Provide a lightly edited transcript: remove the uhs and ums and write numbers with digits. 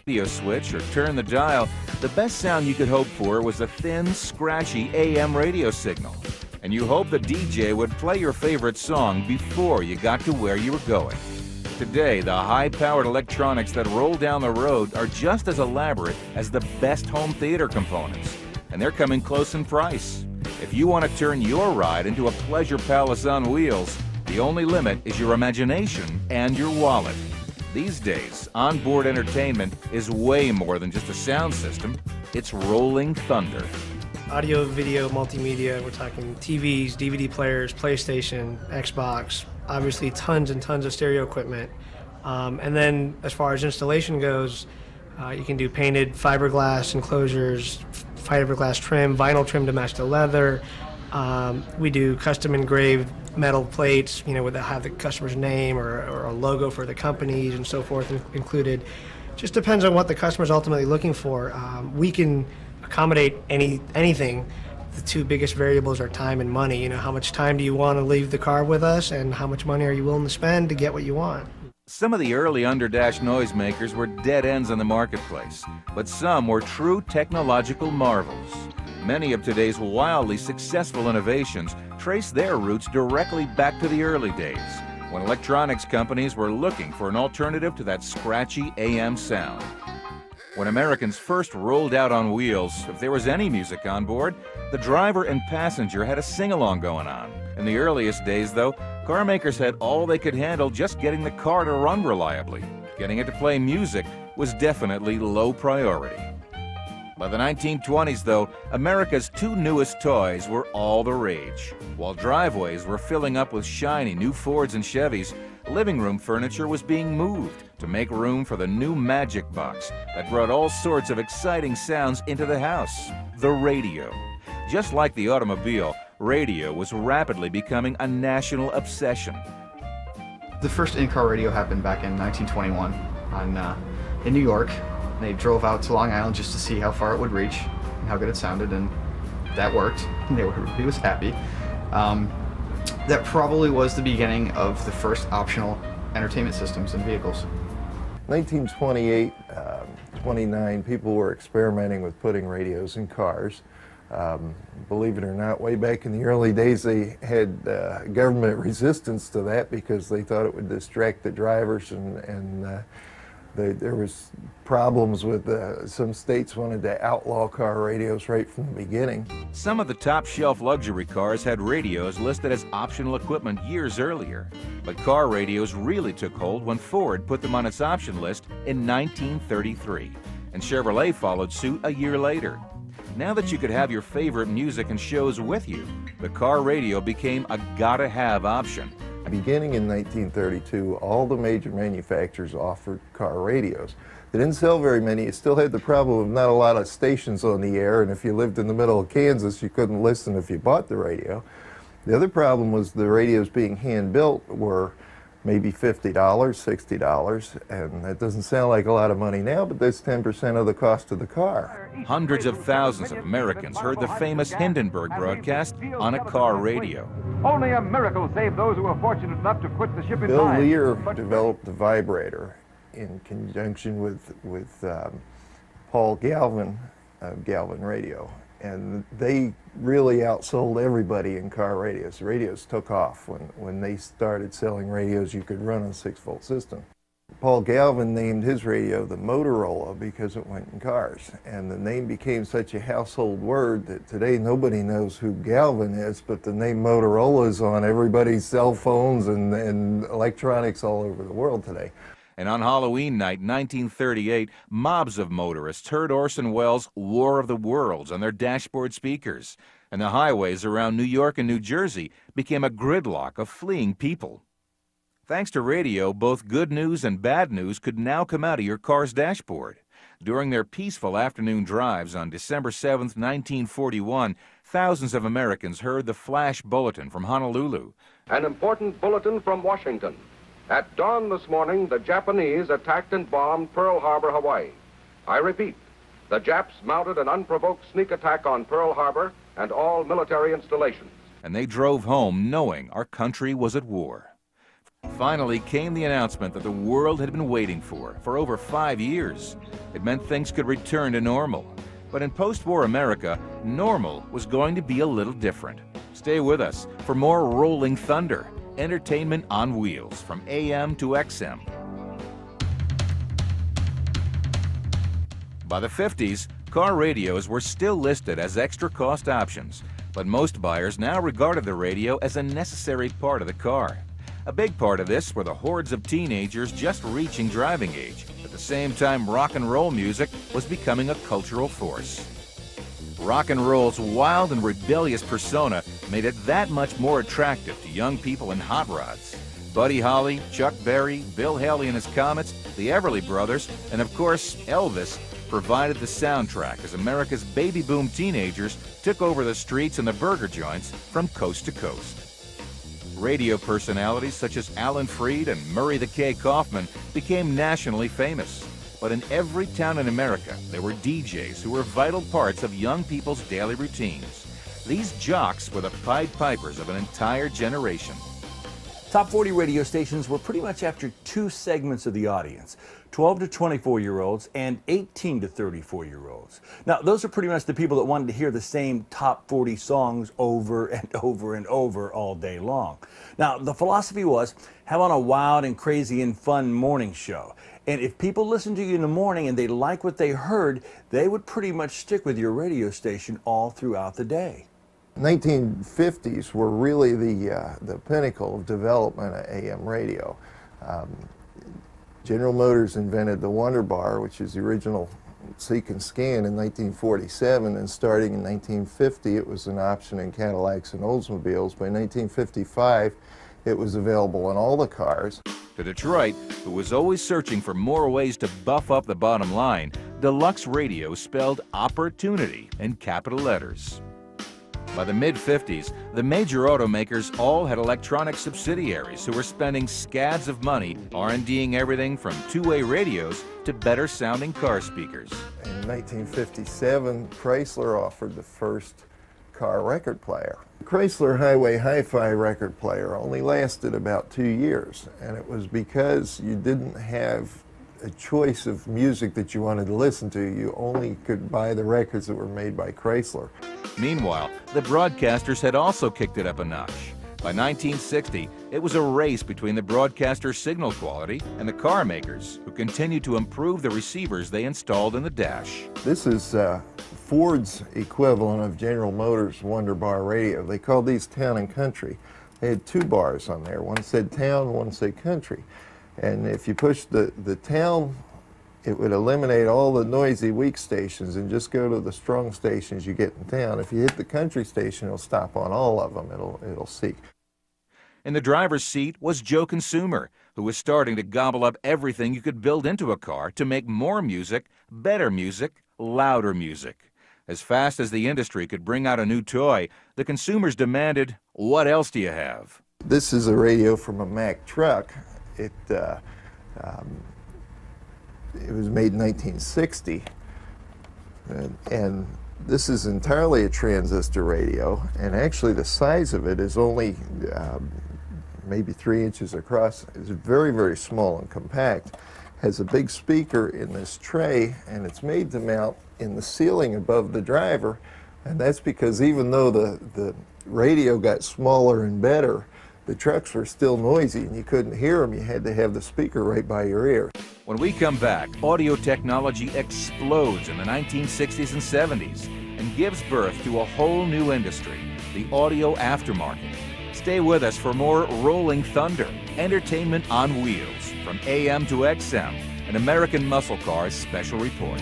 radio switch or turn the dial, the best sound you could hope for was a thin, scratchy AM radio signal. And you hope the DJ would play your favorite song before you got to where you were going. Today, the high-powered electronics that roll down the road are just as elaborate as the best home theater components, and they're coming close in price. If you want to turn your ride into a pleasure palace on wheels, the only limit is your imagination and your wallet. These days, onboard entertainment is way more than just a sound system. It's rolling thunder. Audio, video, multimedia, we're talking TVs, DVD players, PlayStation, Xbox, obviously tons and tons of stereo equipment. And then as far as installation goes, you can do painted fiberglass enclosures, fiberglass trim, vinyl trim to match the leather. We do custom engraved metal plates, with have the customer's name or a logo for the companies and so forth included. Just depends on what the customer's ultimately looking for. We can accommodate anything. The two biggest variables are time and money. How much time do you want to leave the car with us, and how much money are you willing to spend to get what you want? Some of the early underdash noisemakers were dead ends in the marketplace, but some were true technological marvels. Many of today's wildly successful innovations trace their roots directly back to the early days, when electronics companies were looking for an alternative to that scratchy AM sound. When Americans first rolled out on wheels, if there was any music on board, the driver and passenger had a sing-along going on. In the earliest days, though, car makers had all they could handle just getting the car to run reliably. Getting it to play music was definitely low priority. By the 1920s, though, America's two newest toys were all the rage. While driveways were filling up with shiny new Fords and Chevys, living room furniture was being moved to make room for the new Magic Box that brought all sorts of exciting sounds into the house, the radio. Just like the automobile, radio was rapidly becoming a national obsession. The first in-car radio happened back in 1921 in New York. They drove out to Long Island just to see how far it would reach and how good it sounded, and that worked. He was happy. That probably was the beginning of the first optional entertainment systems in vehicles. 1928, 29, people were experimenting with putting radios in cars. Believe it or not, way back in the early days, they had government resistance to that because they thought it would distract the drivers, and there was problems with some states wanted to outlaw car radios right from the beginning. Some of the top-shelf luxury cars had radios listed as optional equipment years earlier, but car radios really took hold when Ford put them on its option list in 1933, and Chevrolet followed suit a year later. Now that you could have your favorite music and shows with you, the car radio became a gotta-have option. Beginning in 1932, all the major manufacturers offered car radios. They didn't sell very many. You still had the problem of not a lot of stations on the air, and if you lived in the middle of Kansas, you couldn't listen if you bought the radio. The other problem was the radios being hand-built were maybe $50, $60, and that doesn't sound like a lot of money now, but that's 10% of the cost of the car. Hundreds of thousands of Americans heard the famous Hindenburg broadcast on a car radio. Only a miracle saved those who were fortunate enough to quit the ship in Bill time. Lear developed the vibrator in conjunction with Paul Galvin of Galvin Radio, and they really outsold everybody in car radios. The radios took off. When they started selling radios, you could run a 6-volt system. Paul Galvin named his radio the Motorola because it went in cars, and the name became such a household word that today nobody knows who Galvin is, but the name Motorola is on everybody's cell phones and electronics all over the world today. And on Halloween night, 1938, mobs of motorists heard Orson Welles' War of the Worlds on their dashboard speakers, and the highways around New York and New Jersey became a gridlock of fleeing people. Thanks to radio, both good news and bad news could now come out of your car's dashboard. During their peaceful afternoon drives on December 7, 1941, thousands of Americans heard the flash bulletin from Honolulu. An important bulletin from Washington. At dawn this morning, the Japanese attacked and bombed Pearl Harbor, Hawaii. I repeat, the Japs mounted an unprovoked sneak attack on Pearl Harbor and all military installations. And they drove home knowing our country was at war. Finally came the announcement that the world had been waiting for over 5 years. It meant things could return to normal. But in post-war America, normal was going to be a little different. Stay with us for more Rolling Thunder, entertainment on wheels from AM to XM. By the 50s, car radios were still listed as extra cost options, but most buyers now regarded the radio as a necessary part of the car. A big part of this were the hordes of teenagers just reaching driving age. At the same time, rock and roll music was becoming a cultural force. Rock and roll's wild and rebellious persona made it that much more attractive to young people in hot rods. Buddy Holly, Chuck Berry, Bill Haley and his Comets, the Everly Brothers, and of course Elvis provided the soundtrack as America's baby boom teenagers took over the streets and the burger joints from coast to coast. Radio personalities such as Alan Freed and Murray the K. Kaufman became nationally famous. But in every town in America, there were DJs who were vital parts of young people's daily routines. These jocks were the Pied Pipers of an entire generation. Top 40 radio stations were pretty much after two segments of the audience, 12 to 24-year-olds and 18 to 34-year-olds. Now, those are pretty much the people that wanted to hear the same top 40 songs over and over and over all day long. Now, the philosophy was, have on a wild and crazy and fun morning show. And if people listened to you in the morning and they liked what they heard, they would pretty much stick with your radio station all throughout the day. 1950s were really the pinnacle of development of AM radio. General Motors invented the Wonder Bar, which is the original Seek and Scan, in 1947, and starting in 1950 it was an option in Cadillacs and Oldsmobiles. By 1955 it was available in all the cars. To Detroit, who was always searching for more ways to buff up the bottom line, Deluxe Radio spelled opportunity in capital letters. By the mid-50s, the major automakers all had electronic subsidiaries who were spending scads of money R&D'ing everything from two-way radios to better-sounding car speakers. In 1957, Chrysler offered the first car record player. The Chrysler Highway Hi-Fi record player only lasted about 2 years, and it was because you didn't have a choice of music that you wanted to listen to. You only could buy the records that were made by Chrysler. Meanwhile, the broadcasters had also kicked it up a notch. By 1960, it was a race between the broadcaster's signal quality and the car makers, who continued to improve the receivers they installed in the dash. This is Ford's equivalent of General Motors Wonder Bar radio. They called these Town and Country. They had two bars on there. One said town, one said country. And if you push the town, it would eliminate all the noisy, weak stations and just go to the strong stations you get in town. If you hit the country station, it'll stop on all of them. It'll seek. In the driver's seat was Joe Consumer, who was starting to gobble up everything you could build into a car to make more music, better music, louder music. As fast as the industry could bring out a new toy, the consumers demanded, "What else do you have?" This is a radio from a Mack truck. It was made in 1960, and this is entirely a transistor radio, and actually the size of it is only maybe 3 inches across. It's very, very small and compact. Has a big speaker in this tray, and it's made to mount in the ceiling above the driver, and that's because even though the radio got smaller and better, the trucks were still noisy and you couldn't hear them. You had to have the speaker right by your ear. When we come back, audio technology explodes in the 1960s and 70s and gives birth to a whole new industry, the audio aftermarket. Stay with us for more Rolling Thunder, entertainment on wheels from AM to XM, an American Muscle Cars special report.